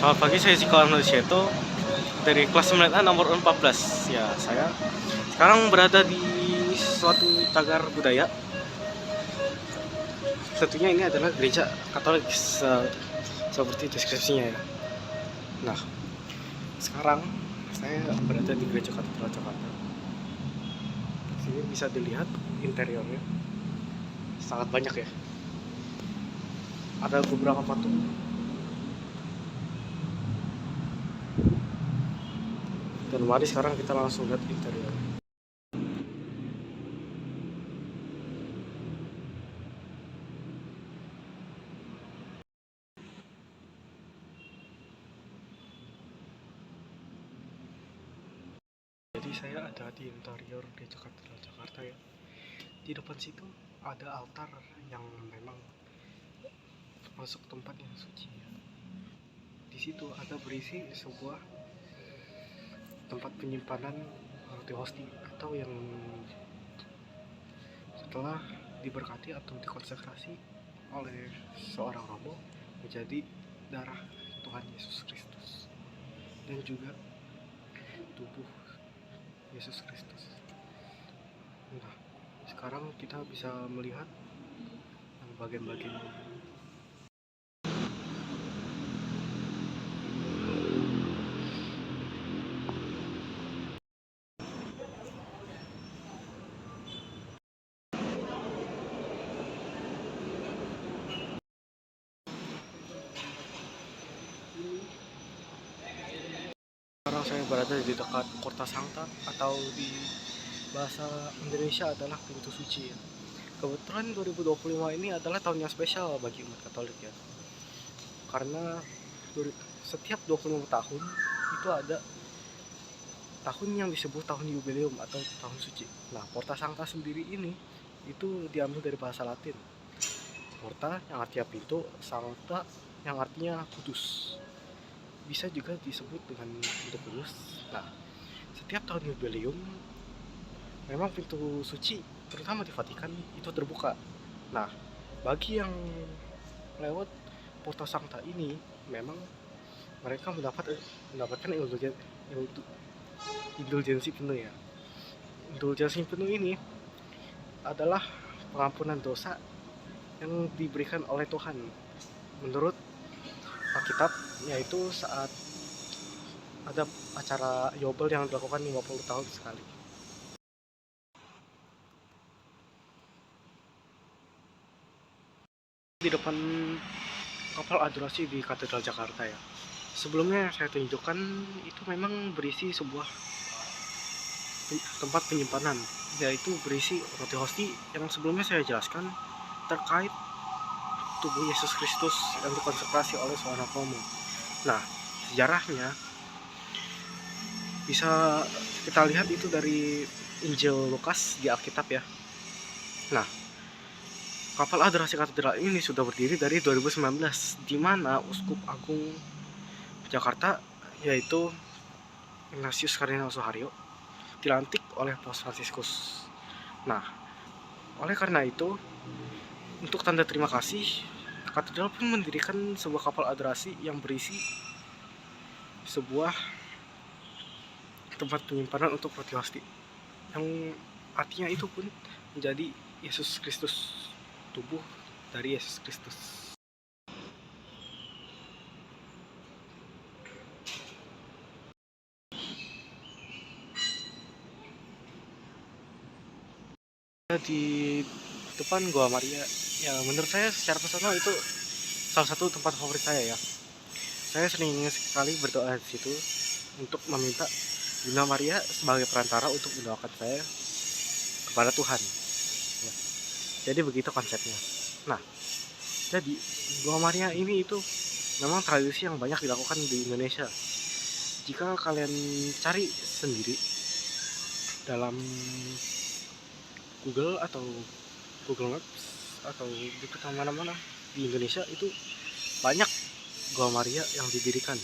Selamat pagi, saya Ziko Anusyeto dari kelas 9A nomor 14. Ya, saya sekarang berada di suatu cagar budaya. Tentunya ini adalah gereja Katolik seperti deskripsinya ya. Nah, sekarang saya berada di gereja Katedral Jakarta. Sini bisa dilihat interiornya sangat banyak ya. Ada beberapa patung. Dan mari sekarang kita langsung lihat interior. Jadi saya ada di interior Gereja Katedral Jakarta ya. Di depan situ ada altar yang memang masuk tempat yang suci ya. Di situ ada berisi sebuah tempat penyimpanan roti hosti atau yang setelah diberkati atau dikonsekrasi oleh seorang romo menjadi darah Tuhan Yesus Kristus dan juga tubuh Yesus Kristus. Nah, sekarang kita bisa melihat bagian-bagian sekarang saya berada di dekat Porta Sancta atau di bahasa Indonesia adalah pintu suci ya. Kebetulan 2025 ini adalah tahun yang spesial bagi umat Katolik ya. Karena setiap 25 tahun itu ada tahun yang disebut tahun jubileum atau tahun suci. Nah, Porta Sancta sendiri ini itu diambil dari bahasa Latin. Porta yang artinya pintu, Sancta yang artinya kudus. Bisa juga disebut dengan pintu kudus. Nah, setiap tahun jubileum memang pintu suci terutama di Vatikan itu terbuka. Nah, bagi yang lewat Porta Sancta ini memang mereka mendapatkan indulgensi penuh ya. Indulgensi penuh ini adalah pengampunan dosa yang diberikan oleh Tuhan menurut Alkitab, yaitu saat ada acara Yobel yang dilakukan 50 tahun sekali. Di depan kapal adorasi di Katedral Jakarta ya. Sebelumnya saya tunjukkan itu memang berisi sebuah tempat penyimpanan, yaitu berisi roti hosti yang sebelumnya saya jelaskan terkait tubuh Yesus Kristus yang dikonsekrasi oleh seorang romo. Nah, sejarahnya bisa kita lihat itu dari Injil Lukas di Alkitab ya. Nah, kapal adorasi katedral ini sudah berdiri dari 2019, di mana Uskup Agung Jakarta yaitu Ignatius Kardinal Suharyo dilantik oleh Paus Fransiskus. Nah, oleh karena itu, untuk tanda terima kasih, katedral pun mendirikan sebuah kapal adorasi yang berisi sebuah tempat penyimpanan untuk roti hosti, yang artinya itu pun menjadi Yesus Kristus, tubuh dari Yesus Kristus. Di depan Gua Maria ya, menurut saya secara personal itu salah satu tempat favorit saya ya. Saya sering sekali berdoa di situ untuk meminta Bunda Maria sebagai perantara untuk mendoakan saya kepada Tuhan ya. Jadi begitu konsepnya. Nah, jadi Gua Maria ini itu memang tradisi yang banyak dilakukan di Indonesia. Jika kalian cari sendiri dalam Google atau Google Maps atau di mana-mana di Indonesia itu banyak Gua Maria yang didirikan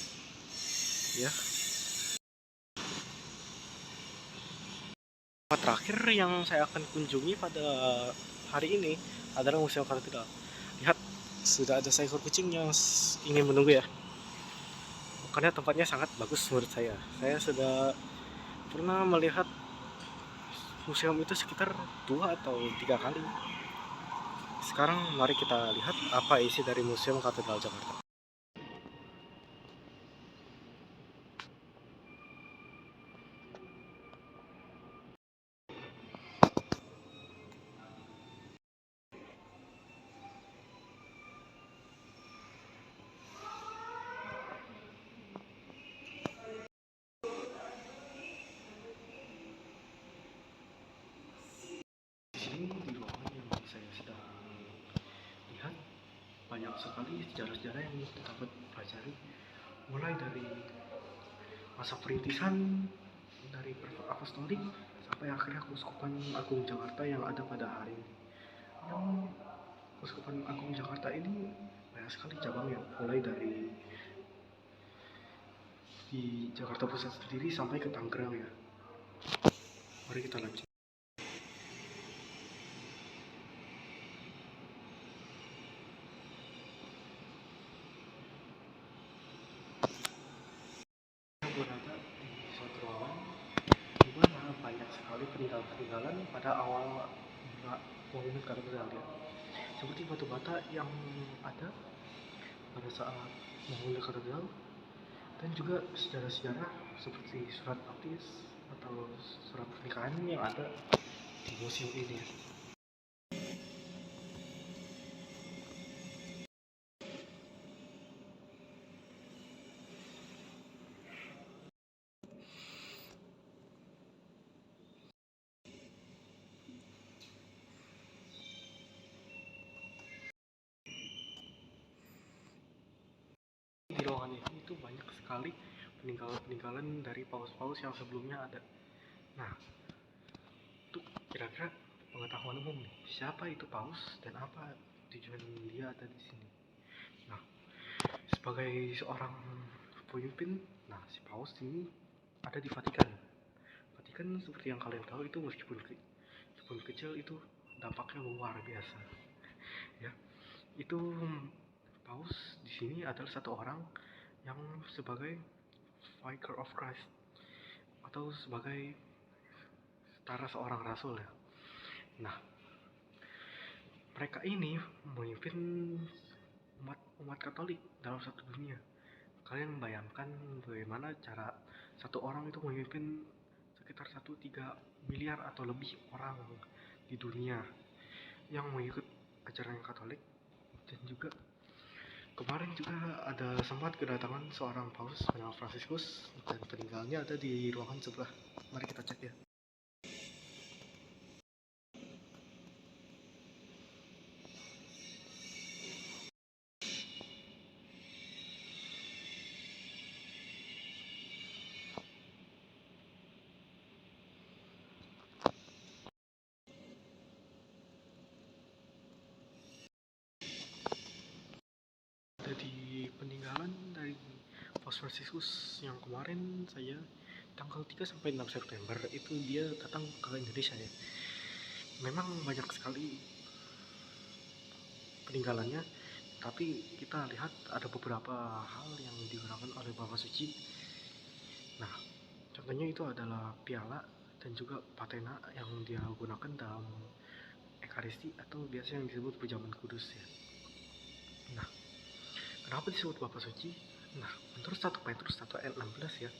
ya. Tempat terakhir yang saya akan kunjungi pada hari ini adalah Museum Katedral. Lihat, sudah ada seekor kucing yang ingin menunggu ya. karena tempatnya sangat bagus menurut saya. Saya sudah pernah melihat museum itu sekitar 2 atau 3 kali. Sekarang mari kita lihat apa isi dari Museum Katedral Jakarta. Di sini di ruangan yang saya sedang lihat banyak sekali sejarah-sejarah yang dapat pelajari, mulai dari masa perintisan dari apostolik sampai akhirnya Keuskupan Agung Jakarta yang ada pada hari ini. Yang Keuskupan Agung Jakarta ini banyak sekali cabangnya, mulai dari di Jakarta Pusat sendiri sampai ke Tangerang ya. Mari kita lanjut. Berada di suatu ruangan di mana banyak sekali peninggalan-peninggalan pada awal monumen katedral ya. Seperti batu bata yang ada pada saat monumen katedral, dan juga sejarah-sejarah seperti surat baptis atau surat pernikahan yang ada di museum ini. Di ruangan ini itu banyak sekali peninggalan-peninggalan dari paus-paus yang sebelumnya ada. Nah, untuk kira-kira pengetahuan umum nih, siapa itu paus dan apa tujuan dia ada di sini? Nah, sebagai seorang pemimpin, nah si paus ini ada di Vatikan. Vatikan seperti yang kalian tahu itu meskipun kecil itu dampaknya luar biasa. Ya, itu paus di sini adalah satu orang yang sebagai Vicar of Christ atau sebagai setara seorang rasul ya. Nah, mereka ini memimpin umat Katolik dalam satu dunia. Kalian bayangkan bagaimana cara satu orang itu memimpin sekitar 1,3 miliar atau lebih orang di dunia yang mengikut ajaran Katolik. Dan juga kemarin juga ada sempat kedatangan seorang paus bernama Fransiskus dan peninggalannya ada di ruangan sebelah. Mari kita cek ya. Di peninggalan dari Paus Fransiskus yang kemarin saya tanggal 3 sampai 6 September itu dia datang ke Indonesia ya. Memang banyak sekali peninggalannya, tapi kita lihat ada beberapa hal yang digunakan oleh Bapak Suci. Nah, contohnya itu adalah piala dan juga patena yang dia gunakan dalam Ekaristi atau biasa yang disebut Pujaman Kudus ya. Nah, kenapa disebut Bapak Suci? Nah, menurut 1 Petrus 1 ayat 16 ya,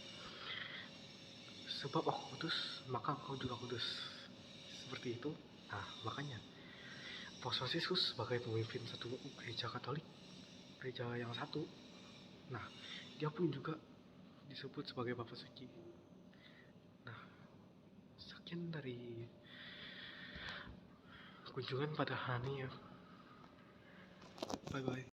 sebab aku kudus, maka kau juga kudus. Seperti itu. Nah, makanya Paus Fransiskus sebagai pemimpin satu gereja Katolik, gereja yang satu, nah, dia pun juga disebut sebagai Bapak Suci. Nah, sekian dari kunjungan pada hari ini ya. Bye-bye.